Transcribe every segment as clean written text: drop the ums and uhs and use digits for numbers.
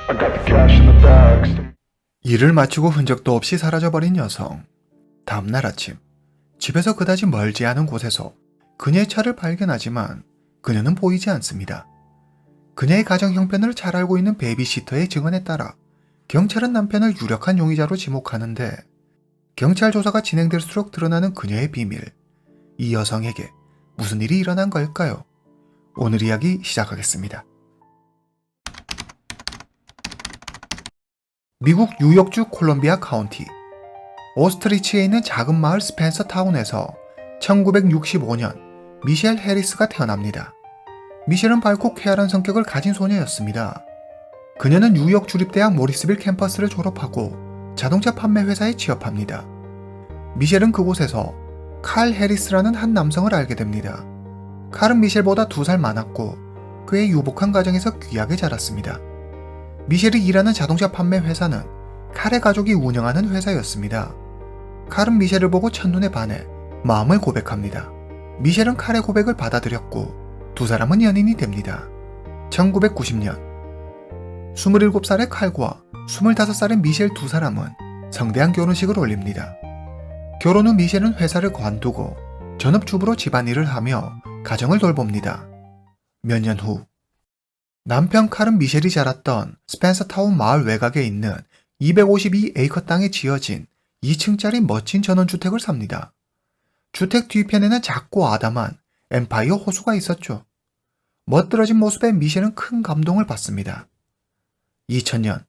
I got the cash in the bags. 일을 마치고 흔적도 없이 사라져버린 여성. 다음날 아침, 집에서 그다지 멀지 않은 곳에서 그녀의 차를 발견하지만 그녀는 보이지 않습니다. 그녀의 가정 형편을 잘 알고 있는 베이비시터의 증언에 따라 경찰은 남편을 유력한 용의자로 지목하는데, 경찰 조사가 진행될수록 드러나는 그녀의 비밀. 이 여성에게 무슨 일이 일어난 걸까요? 오늘 이야기 시작하겠습니다. 미국 뉴욕주 콜럼비아 카운티 오스트리치에 있는 작은 마을 스펜서 타운에서 1965년 미셸 해리스가 태어납니다. 미셸은 밝고 쾌활한 성격을 가진 소녀였습니다. 그녀는 뉴욕 주립대학 모리스빌 캠퍼스를 졸업하고 자동차 판매 회사에 취업합니다. 미셸은 그곳에서 칼 해리스라는 한 남성을 알게 됩니다. 칼은 미셸보다 2살 많았고 그의 유복한 가정에서 귀하게 자랐습니다. 미셸이 일하는 자동차 판매 회사는 칼의 가족이 운영하는 회사였습니다. 칼은 미셸을 보고 첫눈에 반해 마음을 고백합니다. 미셸은 칼의 고백을 받아들였고 두 사람은 연인이 됩니다. 1990년 27살의 칼과 25살의 미셸 두 사람은 성대한 결혼식을 올립니다. 결혼 후 미셸은 회사를 관두고 전업주부로 집안일을 하며 가정을 돌봅니다. 몇 년 후 남편 칼은 미셸이 자랐던 스펜서 타운 마을 외곽에 있는 252에이커 땅에 지어진 2층짜리 멋진 전원주택을 삽니다. 주택 뒤편에는 작고 아담한 엠파이어 호수가 있었죠. 멋들어진 모습에 미셸은 큰 감동을 받습니다. 2000년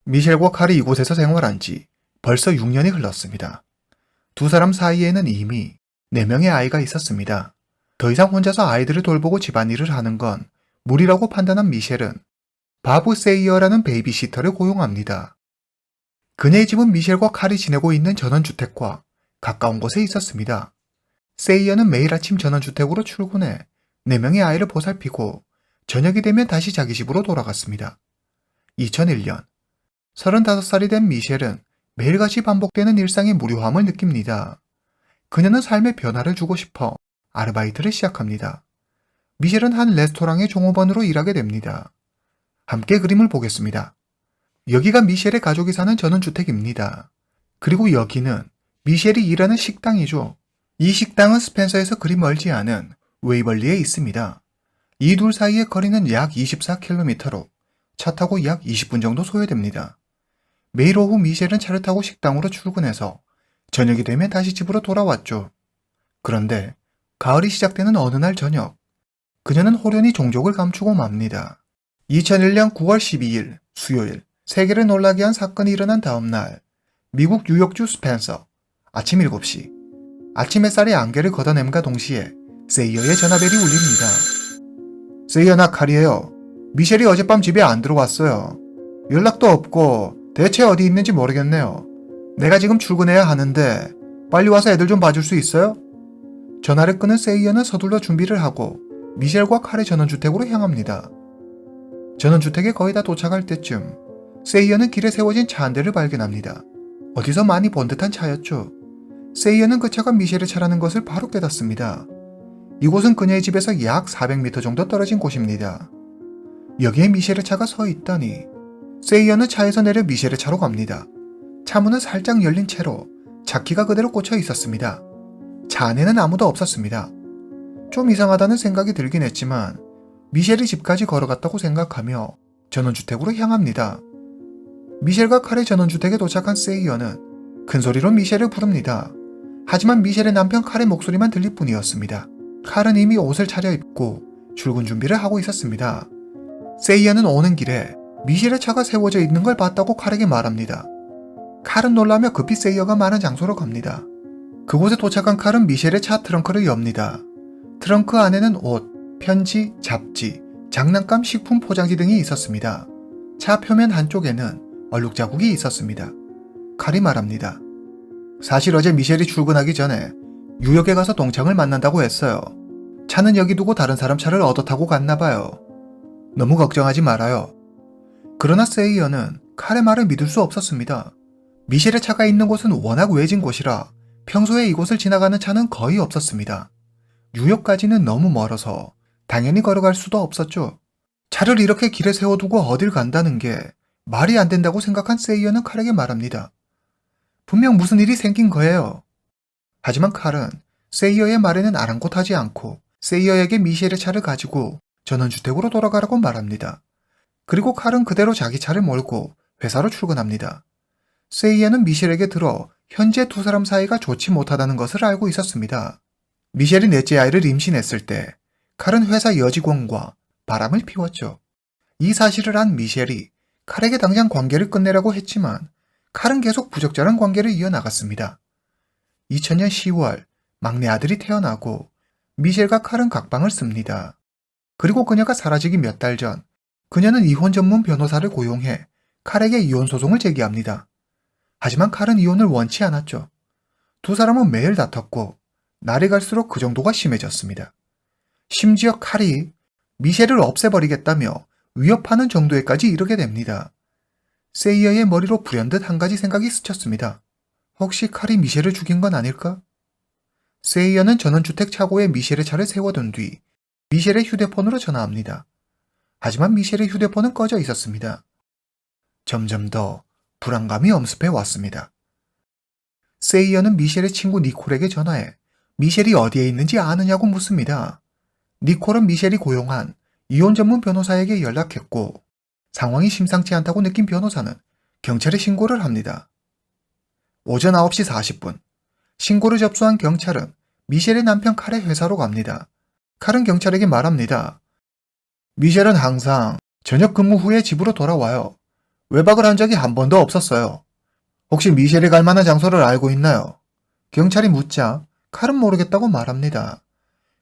미셸과 칼이 이곳에서 생활한 지 벌써 6년이 흘렀습니다. 두 사람 사이에는 이미 4명의 아이가 있었습니다. 더 이상 혼자서 아이들을 돌보고 집안일을 하는 건 무리라고 판단한 미셸은 바브 세이어라는 베이비시터를 고용합니다. 그녀의 집은 미셸과 칼이 지내고 있는 전원주택과 가까운 곳에 있었습니다. 세이어는 매일 아침 전원주택으로 출근해 4명의 아이를 보살피고 저녁이 되면 다시 자기 집으로 돌아갔습니다. 2001년 35살이 된 미셸은 매일같이 반복되는 일상의 무료함을 느낍니다. 그녀는 삶의 변화를 주고 싶어 아르바이트를 시작합니다. 미셸은 한 레스토랑의 종업원으로 일하게 됩니다. 함께 그림을 보겠습니다. 여기가 미셸의 가족이 사는 전원주택입니다. 그리고 여기는 미셸이 일하는 식당이죠. 이 식당은 스펜서에서 그리 멀지 않은 웨이벌리에 있습니다. 이 둘 사이의 거리는 약 24km로 차 타고 약 20분 정도 소요됩니다. 매일 오후 미셸은 차를 타고 식당으로 출근해서 저녁이 되면 다시 집으로 돌아왔죠. 그런데 가을이 시작되는 어느 날 저녁, 그녀는 호련히 종족을 감추고 맙니다. 2001년 9월 12일 수요일, 세계를 놀라게 한 사건이 일어난 다음 날, 미국 뉴욕주 스펜서, 아침 7시. 아침 햇살이 안개를 걷어냄과 동시에 세이어의 전화벨이 울립니다. 세이어, 나 칼이에요. 미셸이 어젯밤 집에 안 들어왔어요. 연락도 없고 대체 어디 있는지 모르겠네요. 내가 지금 출근해야 하는데 빨리 와서 애들 좀 봐줄 수 있어요? 전화를 끊은 세이어는 서둘러 준비를 하고 미셸과 칼의 전원주택으로 향합니다. 전원주택에 거의 다 도착할 때쯤 세이어는 길에 세워진 차 한 대를 발견합니다. 어디서 많이 본 듯한 차였죠. 세이어는 그 차가 미셸의 차라는 것을 바로 깨닫습니다. 이곳은 그녀의 집에서 약 400m 정도 떨어진 곳입니다. 여기에 미셸의 차가 서 있다니. 세이어는 차에서 내려 미셸의 차로 갑니다. 차문은 살짝 열린 채로 차키가 그대로 꽂혀 있었습니다. 차 안에는 아무도 없었습니다. 좀 이상하다는 생각이 들긴 했지만 미셸이 집까지 걸어갔다고 생각하며 전원주택으로 향합니다. 미셸과 칼의 전원주택에 도착한 세이어는 큰 소리로 미셸을 부릅니다. 하지만 미셸의 남편 칼의 목소리만 들릴 뿐이었습니다. 칼은 이미 옷을 차려입고 출근 준비를 하고 있었습니다. 세이어는 오는 길에 미셸의 차가 세워져 있는 걸 봤다고 칼에게 말합니다. 칼은 놀라며 급히 세이어가 많은 장소로 갑니다. 그곳에 도착한 칼은 미셸의 차 트렁크를 엽니다. 트렁크 안에는 옷, 편지, 잡지, 장난감, 식품 포장지 등이 있었습니다. 차 표면 한쪽에는 얼룩 자국이 있었습니다. 칼이 말합니다. 사실 어제 미셸이 출근하기 전에 뉴욕에 가서 동창을 만난다고 했어요. 차는 여기 두고 다른 사람 차를 얻어 타고 갔나 봐요. 너무 걱정하지 말아요. 그러나 세이어는 칼의 말을 믿을 수 없었습니다. 미셸의 차가 있는 곳은 워낙 외진 곳이라 평소에 이곳을 지나가는 차는 거의 없었습니다. 뉴욕까지는 너무 멀어서 당연히 걸어갈 수도 없었죠. 차를 이렇게 길에 세워두고 어딜 간다는 게 말이 안 된다고 생각한 세이어는 칼에게 말합니다. 분명 무슨 일이 생긴 거예요. 하지만 칼은 세이어의 말에는 아랑곳하지 않고 세이어에게 미셸의 차를 가지고 전원주택으로 돌아가라고 말합니다. 그리고 칼은 그대로 자기 차를 몰고 회사로 출근합니다. 세이어는 미셸에게 들어 현재 두 사람 사이가 좋지 못하다는 것을 알고 있었습니다. 미셸이 넷째 아이를 임신했을 때 칼은 회사 여직원과 바람을 피웠죠. 이 사실을 안 미셸이 칼에게 당장 관계를 끝내라고 했지만 칼은 계속 부적절한 관계를 이어나갔습니다. 2000년 10월 막내 아들이 태어나고 미셸과 칼은 각방을 씁니다. 그리고 그녀가 사라지기 몇 달 전 그녀는 이혼 전문 변호사를 고용해 칼에게 이혼 소송을 제기합니다. 하지만 칼은 이혼을 원치 않았죠. 두 사람은 매일 다퉜고 날이 갈수록 그 정도가 심해졌습니다. 심지어 칼이 미셸을 없애버리겠다며 위협하는 정도에까지 이르게 됩니다. 세이어의 머리로 불현듯 한 가지 생각이 스쳤습니다. 혹시 칼이 미셸을 죽인 건 아닐까? 세이어는 전원주택 차고에 미셸의 차를 세워둔 뒤 미셸의 휴대폰으로 전화합니다. 하지만 미셸의 휴대폰은 꺼져 있었습니다. 점점 더 불안감이 엄습해 왔습니다. 세이어는 미셸의 친구 니콜에게 전화해 미셸이 어디에 있는지 아느냐고 묻습니다. 니콜은 미셸이 고용한 이혼 전문 변호사에게 연락했고 상황이 심상치 않다고 느낀 변호사는 경찰에 신고를 합니다. 오전 9시 40분 신고를 접수한 경찰은 미셸의 남편 칼의 회사로 갑니다. 칼은 경찰에게 말합니다. 미셸은 항상 저녁 근무 후에 집으로 돌아와요. 외박을 한 적이 한 번도 없었어요. 혹시 미셸이 갈 만한 장소를 알고 있나요? 경찰이 묻자 칼은 모르겠다고 말합니다.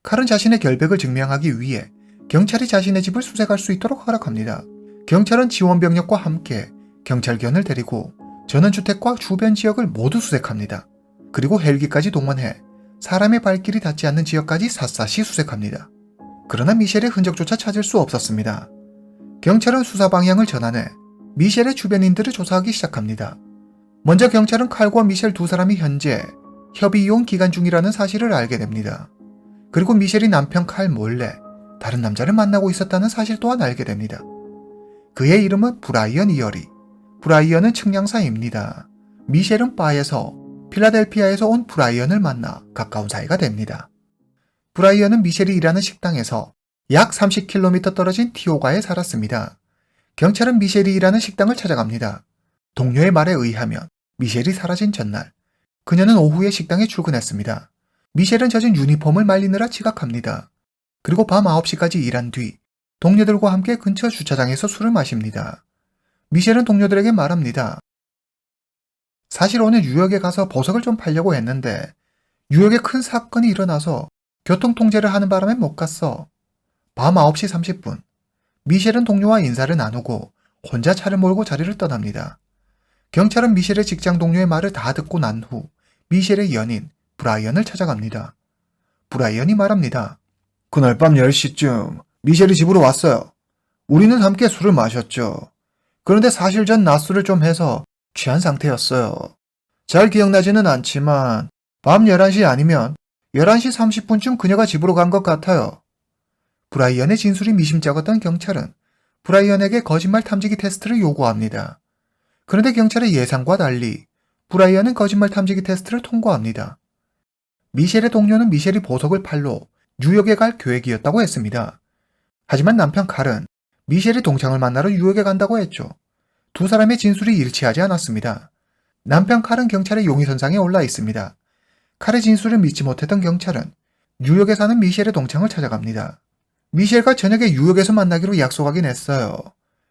칼은 자신의 결백을 증명하기 위해 경찰이 자신의 집을 수색할 수 있도록 허락합니다. 경찰은 지원병력과 함께 경찰견을 데리고 전원주택과 주변 지역을 모두 수색합니다. 그리고 헬기까지 동원해 사람의 발길이 닿지 않는 지역까지 샅샅이 수색합니다. 그러나 미셸의 흔적조차 찾을 수 없었습니다. 경찰은 수사 방향을 전환해 미셸의 주변인들을 조사하기 시작합니다. 먼저 경찰은 칼과 미셸 두 사람이 현재 협의 이혼 기간 중이라는 사실을 알게 됩니다. 그리고 미셸이 남편 칼 몰래 다른 남자를 만나고 있었다는 사실 또한 알게 됩니다. 그의 이름은 브라이언 이어리. 브라이언은 측량사입니다. 미셸은 바에서 필라델피아에서 온 브라이언을 만나 가까운 사이가 됩니다. 브라이언은 미셸이 일하는 식당에서 약 30km 떨어진 티오가에 살았습니다. 경찰은 미셸이 일하는 식당을 찾아갑니다. 동료의 말에 의하면 미셸이 사라진 전날, 그녀는 오후에 식당에 출근했습니다. 미셸은 젖은 유니폼을 말리느라 지각합니다. 그리고 밤 9시까지 일한 뒤 동료들과 함께 근처 주차장에서 술을 마십니다. 미셸은 동료들에게 말합니다. 사실 오늘 뉴욕에 가서 보석을 좀 팔려고 했는데 뉴욕에 큰 사건이 일어나서 교통통제를 하는 바람에 못 갔어. 밤 9시 30분 미셸은 동료와 인사를 나누고 혼자 차를 몰고 자리를 떠납니다. 경찰은 미셸의 직장 동료의 말을 다 듣고 난 후 미셸의 연인 브라이언을 찾아갑니다. 브라이언이 말합니다. 그날 밤 10시쯤 미셸이 집으로 왔어요. 우리는 함께 술을 마셨죠. 그런데 사실 전 낮술을 좀 해서 취한 상태였어요. 잘 기억나지는 않지만 밤 11시 아니면 11시 30분쯤 그녀가 집으로 간 것 같아요. 브라이언의 진술이 미심쩍었던 경찰은 브라이언에게 거짓말 탐지기 테스트를 요구합니다. 그런데 경찰의 예상과 달리 브라이언은 거짓말 탐지기 테스트를 통과합니다. 미셸의 동료는 미셸이 보석을 팔러 뉴욕에 갈 계획이었다고 했습니다. 하지만 남편 칼은 미셸이 동창을 만나러 뉴욕에 간다고 했죠. 두 사람의 진술이 일치하지 않았습니다. 남편 칼은 경찰의 용의선상에 올라 있습니다. 칼의 진술을 믿지 못했던 경찰은 뉴욕에 사는 미셸의 동창을 찾아갑니다. 미셸과 저녁에 뉴욕에서 만나기로 약속하긴 했어요.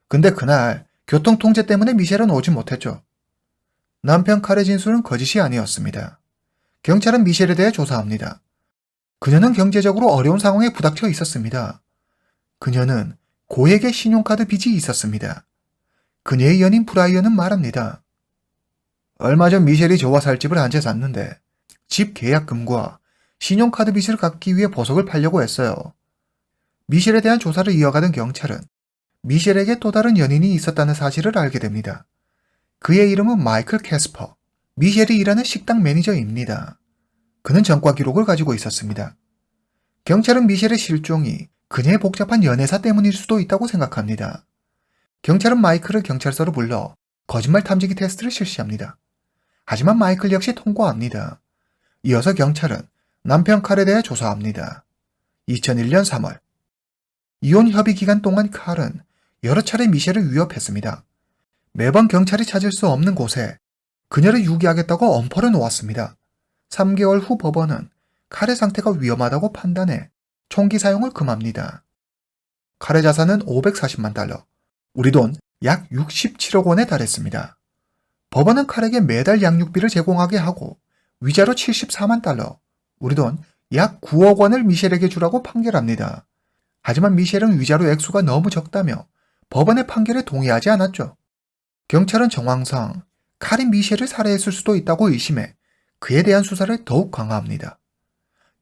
근데 그날 교통통제 때문에 미셸은 오지 못했죠. 남편 칼의 진술은 거짓이 아니었습니다. 경찰은 미셸에 대해 조사합니다. 그녀는 경제적으로 어려운 상황에 부닥쳐 있었습니다. 그녀는 고액의 신용카드 빚이 있었습니다. 그녀의 연인 브라이언은 말합니다. 얼마 전 미셸이 저와 살 집을 한 채 샀는데 집 계약금과 신용카드 빚을 갚기 위해 보석을 팔려고 했어요. 미셸에 대한 조사를 이어가던 경찰은 미셸에게 또 다른 연인이 있었다는 사실을 알게 됩니다. 그의 이름은 마이클 캐스퍼, 미셸이 일하는 식당 매니저입니다. 그는 전과 기록을 가지고 있었습니다. 경찰은 미셸의 실종이 그녀의 복잡한 연애사 때문일 수도 있다고 생각합니다. 경찰은 마이클을 경찰서로 불러 거짓말 탐지기 테스트를 실시합니다. 하지만 마이클 역시 통과합니다. 이어서 경찰은 남편 칼에 대해 조사합니다. 2001년 3월. 이혼 협의 기간 동안 칼은 여러 차례 미셸을 위협했습니다. 매번 경찰이 찾을 수 없는 곳에 그녀를 유기하겠다고 엄포를 놓았습니다. 3개월 후 법원은 칼의 상태가 위험하다고 판단해 총기 사용을 금합니다. 칼의 자산은 540만 달러, 우리 돈 약 67억 원에 달했습니다. 법원은 칼에게 매달 양육비를 제공하게 하고 위자료 74만 달러, 우리 돈 약 9억 원을 미셸에게 주라고 판결합니다. 하지만 미셸은 위자료 액수가 너무 적다며 법원의 판결에 동의하지 않았죠. 경찰은 정황상 칼이 미셸을 살해했을 수도 있다고 의심해 그에 대한 수사를 더욱 강화합니다.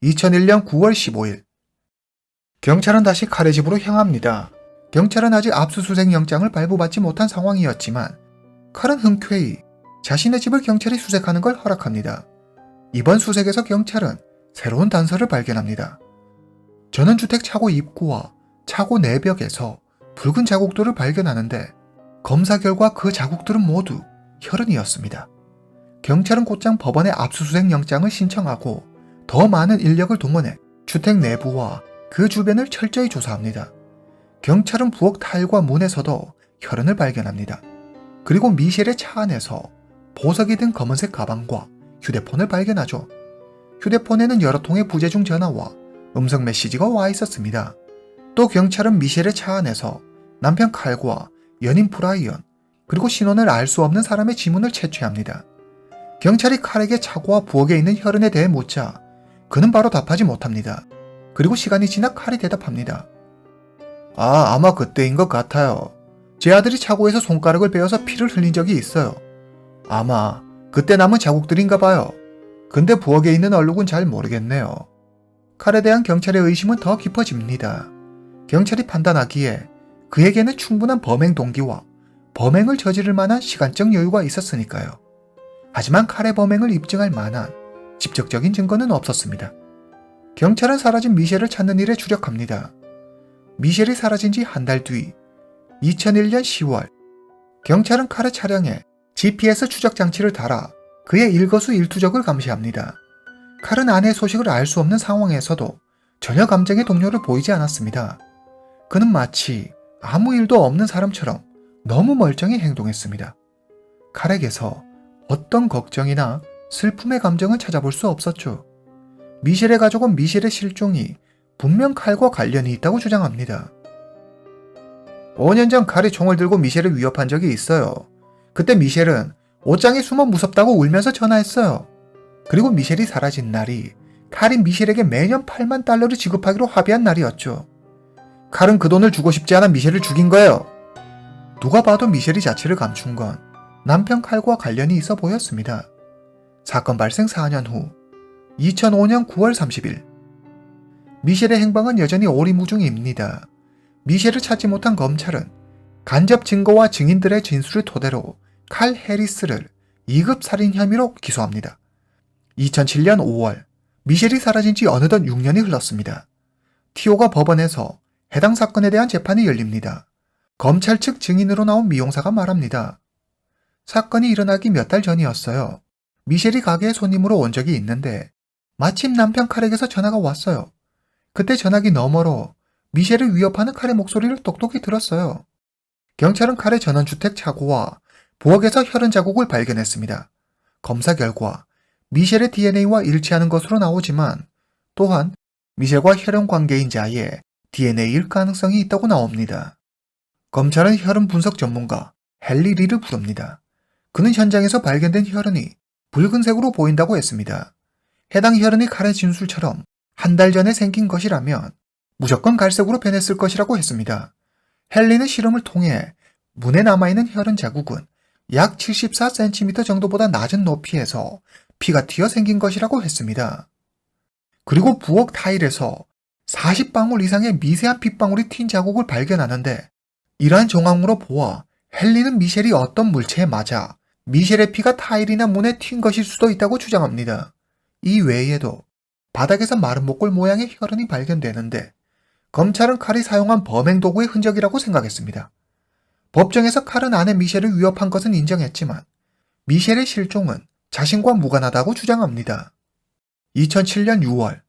2001년 9월 15일. 경찰은 다시 칼의 집으로 향합니다. 경찰은 아직 압수수색 영장을 발부받지 못한 상황이었지만 칼은 흔쾌히 자신의 집을 경찰이 수색하는 걸 허락합니다. 이번 수색에서 경찰은 새로운 단서를 발견합니다. 전원주택 차고 입구와 차고 내벽에서 붉은 자국들을 발견하는데 검사 결과 그 자국들은 모두 혈흔이었습니다. 경찰은 곧장 법원에 압수수색 영장을 신청하고 더 많은 인력을 동원해 주택 내부와 그 주변을 철저히 조사합니다. 경찰은 부엌 타일과 문에서도 혈흔을 발견합니다. 그리고 미셸의 차 안에서 보석이 든 검은색 가방과 휴대폰을 발견하죠. 휴대폰에는 여러 통의 부재중 전화와 음성 메시지가 와 있었습니다. 또 경찰은 미셸의 차 안에서 남편 칼과 연인 브라이언, 그리고 신원을 알 수 없는 사람의 지문을 채취합니다. 경찰이 칼에게 차고와 부엌에 있는 혈흔에 대해 묻자 그는 바로 답하지 못합니다. 그리고 시간이 지나 칼이 대답합니다. 아마 그때인 것 같아요. 제 아들이 차고에서 손가락을 베어서 피를 흘린 적이 있어요. 아마 그때 남은 자국들인가 봐요. 근데 부엌에 있는 얼룩은 잘 모르겠네요. 칼에 대한 경찰의 의심은 더 깊어집니다. 경찰이 판단하기에 그에게는 충분한 범행 동기와 범행을 저지를 만한 시간적 여유가 있었으니까요. 하지만 칼의 범행을 입증할 만한 직접적인 증거는 없었습니다. 경찰은 사라진 미셸을 찾는 일에 주력합니다. 미셸이 사라진 지 한 달 뒤 2001년 10월, 경찰은 칼의 차량에 GPS 추적 장치를 달아 그의 일거수일투족을 감시합니다. 칼은 아내의 소식을 알 수 없는 상황에서도 전혀 감정의 동요를 보이지 않았습니다. 그는 마치 아무 일도 없는 사람처럼 너무 멀쩡히 행동했습니다. 칼에게서 어떤 걱정이나 슬픔의 감정을 찾아볼 수 없었죠. 미셸의 가족은 미셸의 실종이 분명 칼과 관련이 있다고 주장합니다. 5년 전 칼이 총을 들고 미셸을 위협한 적이 있어요. 그때 미셸은 옷장에 숨어 무섭다고 울면서 전화했어요. 그리고 미셸이 사라진 날이 칼이 미셸에게 매년 8만 달러를 지급하기로 합의한 날이었죠. 칼은 그 돈을 주고 싶지 않아 미셸을 죽인 거예요. 누가 봐도 미셸이 자취를 감춘 건 남편 칼과 관련이 있어 보였습니다. 사건 발생 4년 후 2005년 9월 30일, 미셸의 행방은 여전히 오리무중입니다. 미셸을 찾지 못한 검찰은 간접 증거와 증인들의 진술을 토대로 칼 해리스를 2급 살인 혐의로 기소합니다. 2007년 5월, 미셸이 사라진 지 어느덧 6년이 흘렀습니다. 티오가 법원에서 해당 사건에 대한 재판이 열립니다. 검찰 측 증인으로 나온 미용사가 말합니다. 사건이 일어나기 몇 달 전이었어요. 미셸이 가게에 손님으로 온 적이 있는데 마침 남편 칼에게서 전화가 왔어요. 그때 전화기 너머로 미셸을 위협하는 칼의 목소리를 똑똑히 들었어요. 경찰은 칼의 전원주택 차고와 부엌에서 혈흔 자국을 발견했습니다. 검사 결과 미셸의 DNA와 일치하는 것으로 나오지만 또한 미셸과 혈흔 관계인 자의 DNA일 가능성이 있다고 나옵니다. 검찰은 혈흔 분석 전문가 헨리 리를 부릅니다. 그는 현장에서 발견된 혈흔이 붉은색으로 보인다고 했습니다. 해당 혈흔이 칼의 진술처럼 한 달 전에 생긴 것이라면 무조건 갈색으로 변했을 것이라고 했습니다. 헨리는 실험을 통해 문에 남아있는 혈흔 자국은 약 74cm 정도보다 낮은 높이에서 피가 튀어 생긴 것이라고 했습니다. 그리고 부엌 타일에서 40방울 이상의 미세한 핏방울이 튄 자국을 발견하는데 이러한 정황으로 보아 헨리는 미셸이 어떤 물체에 맞아 미셸의 피가 타일이나 문에 튄 것일 수도 있다고 주장합니다. 이 외에도 바닥에서 마른 목골 모양의 혈흔이 발견되는데 검찰은 칼이 사용한 범행 도구의 흔적이라고 생각했습니다. 법정에서 칼은 아내 미셸을 위협한 것은 인정했지만 미셸의 실종은 자신과 무관하다고 주장합니다. 2007년 6월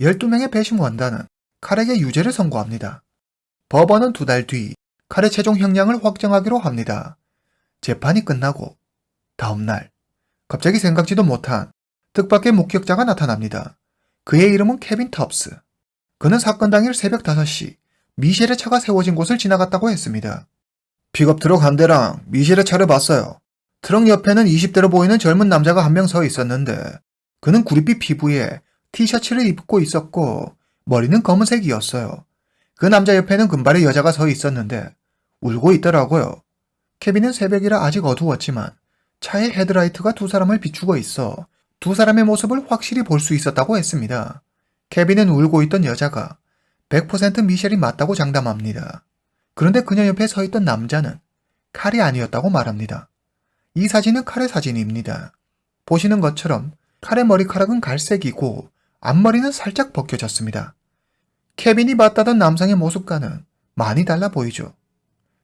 12명의 배심 원단은 칼에게 유죄를 선고합니다. 법원은 2달 뒤 칼의 최종 형량을 확정하기로 합니다. 재판이 끝나고 다음날 갑자기 생각지도 못한 뜻밖의 목격자가 나타납니다. 그의 이름은 케빈 텁스. 그는 사건 당일 새벽 5시 미셸의 차가 세워진 곳을 지나갔다고 했습니다. 픽업 트럭 한 대랑 미셸의 차를 봤어요. 트럭 옆에는 20대로 보이는 젊은 남자가 한 명 서 있었는데 그는 구릿빛 피부에 티셔츠를 입고 있었고 머리는 검은색이었어요. 그 남자 옆에는 금발의 여자가 서 있었는데 울고 있더라고요. 케빈은 새벽이라 아직 어두웠지만 차의 헤드라이트가 2사람을 비추고 있어 2사람의 모습을 확실히 볼 수 있었다고 했습니다. 케빈은 울고 있던 여자가 100% 미셸이 맞다고 장담합니다. 그런데 그녀 옆에 서 있던 남자는 칼이 아니었다고 말합니다. 이 사진은 칼의 사진입니다. 보시는 것처럼 칼의 머리카락은 갈색이고 앞머리는 살짝 벗겨졌습니다. 케빈이 봤다던 남성의 모습과는 많이 달라 보이죠.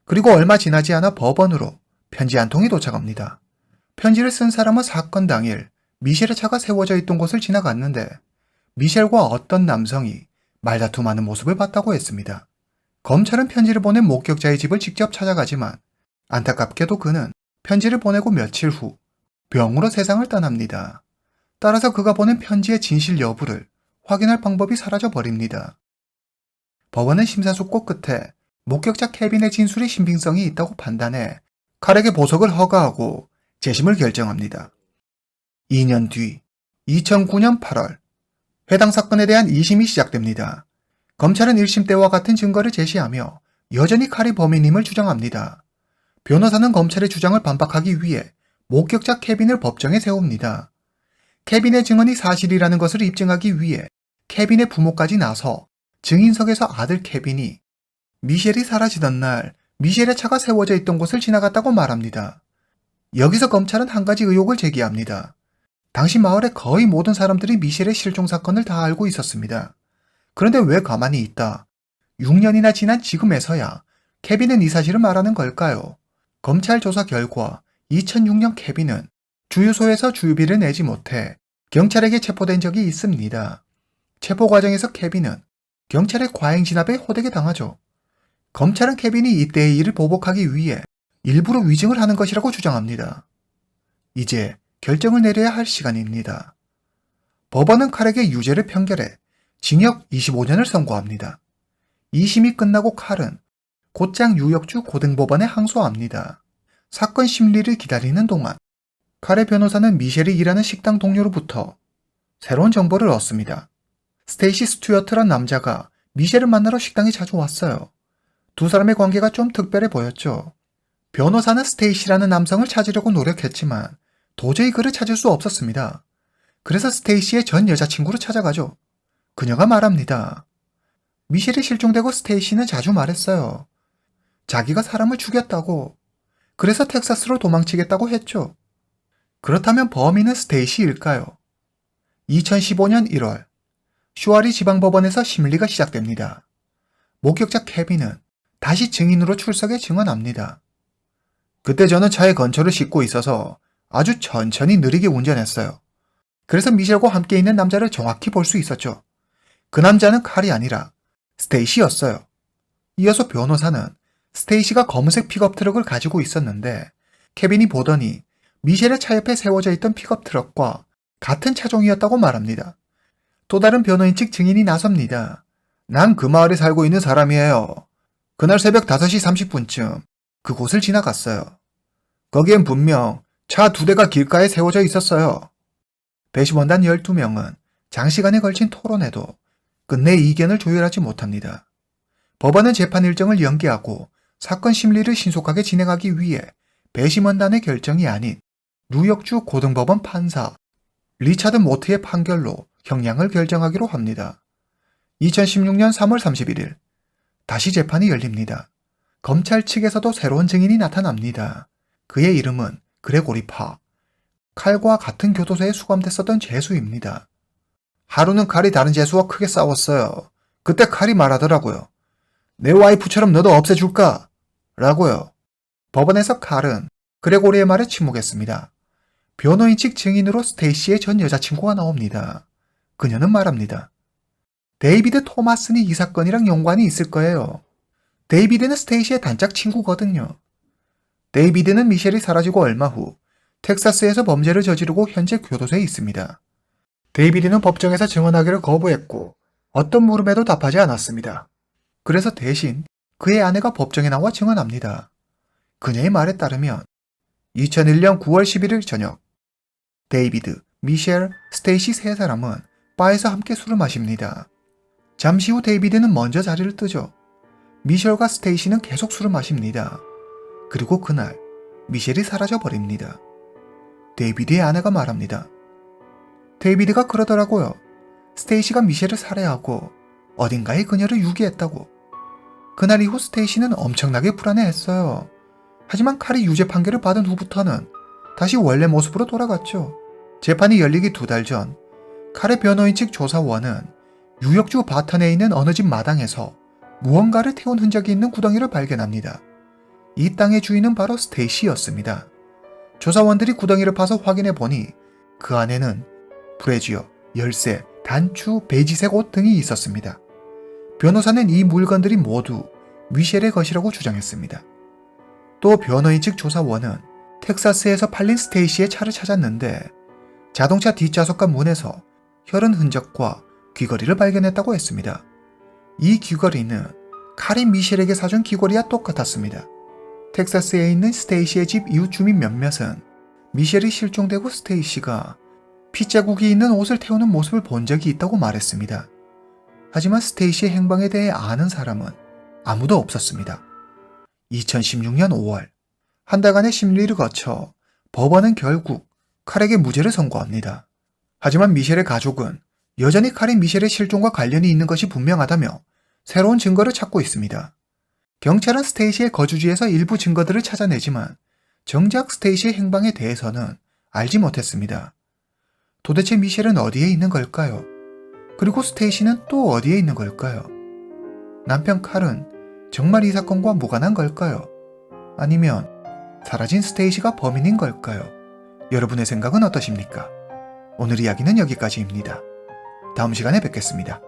그리고 얼마 지나지 않아 법원으로 편지 한 통이 도착합니다. 편지를 쓴 사람은 사건 당일 미셸의 차가 세워져 있던 곳을 지나갔는데 미셸과 어떤 남성이 말다툼하는 모습을 봤다고 했습니다. 검찰은 편지를 보낸 목격자의 집을 직접 찾아가지만 안타깝게도 그는 편지를 보내고 며칠 후 병으로 세상을 떠납니다. 따라서 그가 보낸 편지의 진실 여부를 확인할 방법이 사라져버립니다. 법원은 심사숙고 끝에 목격자 케빈의 진술이 신빙성이 있다고 판단해 칼에게 보석을 허가하고 재심을 결정합니다. 2년 뒤 2009년 8월 해당 사건에 대한 2심이 시작됩니다. 검찰은 1심 때와 같은 증거를 제시하며 여전히 칼이 범인임을 주장합니다. 변호사는 검찰의 주장을 반박하기 위해 목격자 케빈을 법정에 세웁니다. 케빈의 증언이 사실이라는 것을 입증하기 위해 케빈의 부모까지 나서 증인석에서 아들 케빈이 미셸이 사라지던 날 미셸의 차가 세워져 있던 곳을 지나갔다고 말합니다. 여기서 검찰은 한 가지 의혹을 제기합니다. 당시 마을의 거의 모든 사람들이 미셸의 실종 사건을 다 알고 있었습니다. 그런데 왜 가만히 있다 6년이나 지난 지금에서야 케빈은 이 사실을 말하는 걸까요? 검찰 조사 결과 2006년 케빈은 주유소에서 주유비를 내지 못해 경찰에게 체포된 적이 있습니다. 체포 과정에서 케빈은 경찰의 과잉 진압에 호되게 당하죠. 검찰은 케빈이 이때의 일을 보복하기 위해 일부러 위증을 하는 것이라고 주장합니다. 이제 결정을 내려야 할 시간입니다. 법원은 칼에게 유죄를 판결해 징역 25년을 선고합니다. 2심이 끝나고 칼은 곧장 뉴욕주 고등법원에 항소합니다. 사건 심리를 기다리는 동안 칼의 변호사는 미셸이 일하는 식당 동료로부터 새로운 정보를 얻습니다. 스테이시 스튜어트란 남자가 미셸을 만나러 식당에 자주 왔어요. 2사람의 관계가 좀 특별해 보였죠. 변호사는 스테이시라는 남성을 찾으려고 노력했지만 도저히 그를 찾을 수 없었습니다. 그래서 스테이시의 전 여자친구를 찾아가죠. 그녀가 말합니다. 미셸이 실종되고 스테이시는 자주 말했어요. 자기가 사람을 죽였다고. 그래서 텍사스로 도망치겠다고 했죠. 그렇다면 범인은 스테이시일까요? 2015년 1월 슈와리 지방법원에서 심리가 시작됩니다. 목격자 케빈은 다시 증인으로 출석해 증언합니다. 그때 저는 차에 건초를 싣고 있어서 아주 천천히 느리게 운전했어요. 그래서 미셸과 함께 있는 남자를 정확히 볼 수 있었죠. 그 남자는 칼이 아니라 스테이시였어요. 이어서 변호사는 스테이시가 검은색 픽업 트럭을 가지고 있었는데 케빈이 보더니 미셸의 차 옆에 세워져 있던 픽업 트럭과 같은 차종이었다고 말합니다. 또 다른 변호인 측 증인이 나섭니다. 난 그 마을에 살고 있는 사람이에요. 그날 새벽 5시 30분쯤 그곳을 지나갔어요. 거기엔 분명 차 2대가 길가에 세워져 있었어요. 배심원단 12명은 장시간에 걸친 토론에도 끝내 이견을 조율하지 못합니다. 법원은 재판 일정을 연기하고 사건 심리를 신속하게 진행하기 위해 배심원단의 결정이 아닌 뉴욕주 고등법원 판사 리차드 모트의 판결로 형량을 결정하기로 합니다. 2016년 3월 31일 다시 재판이 열립니다. 검찰 측에서도 새로운 증인이 나타납니다. 그의 이름은 그레고리 파. 칼과 같은 교도소에 수감됐었던 죄수입니다. 하루는 칼이 다른 죄수와 크게 싸웠어요. 그때 칼이 말하더라고요. 내 와이프처럼 너도 없애줄까? 라고요. 법원에서 칼은 그레고리의 말에 침묵했습니다. 변호인 측 증인으로 스테이시의 전 여자친구가 나옵니다. 그녀는 말합니다. 데이비드 토마슨이 이 사건이랑 연관이 있을 거예요. 데이비드는 스테이시의 단짝 친구거든요. 데이비드는 미셸이 사라지고 얼마 후 텍사스에서 범죄를 저지르고 현재 교도소에 있습니다. 데이비드는 법정에서 증언하기를 거부했고 어떤 물음에도 답하지 않았습니다. 그래서 대신 그의 아내가 법정에 나와 증언합니다. 그녀의 말에 따르면 2001년 9월 11일 저녁 데이비드, 미셸, 스테이시 세 사람은 바에서 함께 술을 마십니다. 잠시 후 데이비드는 먼저 자리를 뜨죠. 미셸과 스테이시는 계속 술을 마십니다. 그리고 그날 미셸이 사라져버립니다. 데이비드의 아내가 말합니다. 데이비드가 그러더라고요. 스테이시가 미셸을 살해하고 어딘가에 그녀를 유기했다고. 그날 이후 스테이시는 엄청나게 불안해했어요. 하지만 칼이 유죄 판결을 받은 후부터는 다시 원래 모습으로 돌아갔죠. 재판이 열리기 2달 전 칼의 변호인 측 조사원은 뉴욕주 바턴에 있는 어느 집 마당에서 무언가를 태운 흔적이 있는 구덩이를 발견합니다. 이 땅의 주인은 바로 스테이시였습니다. 조사원들이 구덩이를 파서 확인해 보니 그 안에는 브래지어, 열쇠, 단추, 베이지색 옷 등이 있었습니다. 변호사는 이 물건들이 모두 미셸의 것이라고 주장했습니다. 또 변호인 측 조사원은 텍사스에서 팔린 스테이시의 차를 찾았는데 자동차 뒷좌석과 문에서 혈흔 흔적과 귀걸이를 발견했다고 했습니다. 이 귀걸이는 칼이 미셸에게 사준 귀걸이와 똑같았습니다. 텍사스에 있는 스테이시의 집 이웃 주민 몇몇은 미셸이 실종되고 스테이시가 핏자국이 있는 옷을 태우는 모습을 본 적이 있다고 말했습니다. 하지만 스테이시의 행방에 대해 아는 사람은 아무도 없었습니다. 2016년 5월, 한 달간의 심리를 거쳐 법원은 결국 칼에게 무죄를 선고합니다. 하지만 미셸의 가족은 여전히 칼이 미셸의 실종과 관련이 있는 것이 분명하다며 새로운 증거를 찾고 있습니다. 경찰은 스테이시의 거주지에서 일부 증거들을 찾아내지만 정작 스테이시의 행방에 대해서는 알지 못했습니다. 도대체 미셸은 어디에 있는 걸까요? 그리고 스테이시는 또 어디에 있는 걸까요? 남편 칼은 정말 이 사건과 무관한 걸까요? 아니면 사라진 스테이시가 범인인 걸까요? 여러분의 생각은 어떠십니까? 오늘 이야기는 여기까지입니다. 다음 시간에 뵙겠습니다.